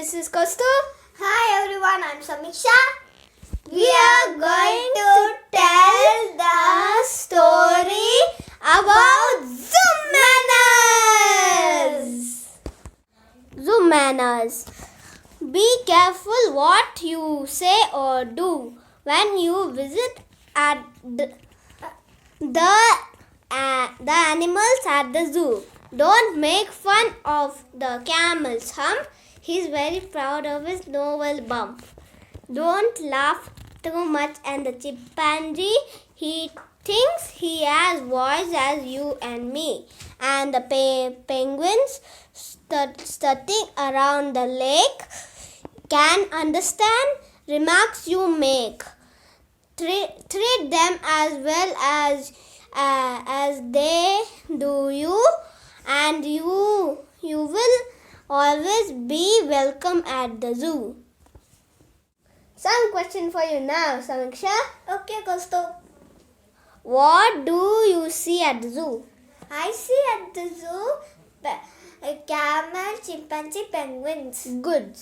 this is Kaustubh. Hi everyone, I'm Samiksha. We are going to tell the story about Zoom manners. Zoom manners. Be careful what you say or do when you visit at the animals at the zoo. Don't make fun of the camel's hump. He's very proud of his novel bump. Don't laugh too much at the chimpanzee. He thinks he has voice as you and me. And the penguins strutting around the lake can understand remarks you make. Treat them as well as they do you, and you will always be welcome at the zoo. Some question for you now, Samiksha. Okay, Kaustubh. What do you see at the zoo? I see at the zoo a camel, chimpanzee, penguins. Good.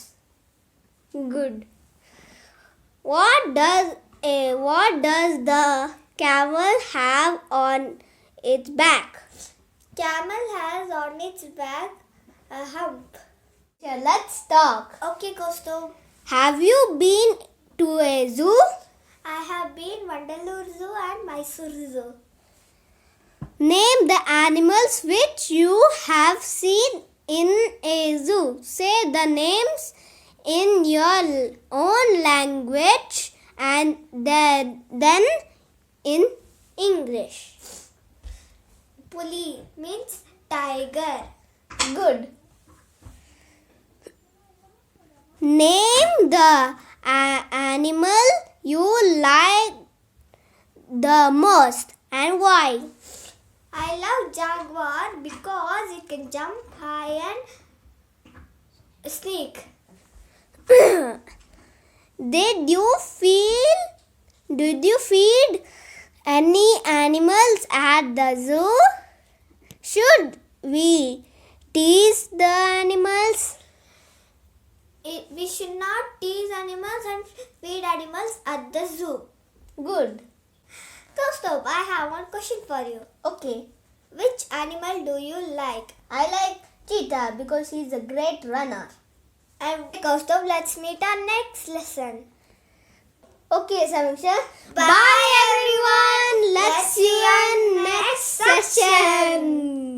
What does the camel have on its back? Camel has on its back a hump. Here, let's talk. Okay, Kaustubh. Have you been to a zoo? I have been Vandalur Zoo and Mysore Zoo. Name the animals which you have seen in a zoo. Say the names in your own language and then in English. Puli means tiger. Good. Name the animal you like the most and why. I love jaguar because it can jump high and sneak. Did you feed any animals at the zoo? Should we tease the animals? We should not tease animals and feed animals at the zoo. Good. Kaustubh, I have one question for you. Okay. Which animal do you like? I like cheetah because he's a great runner. And Kaustubh, let's meet our next lesson. Okay, Samiksha. Bye everyone. Let's see you in next session.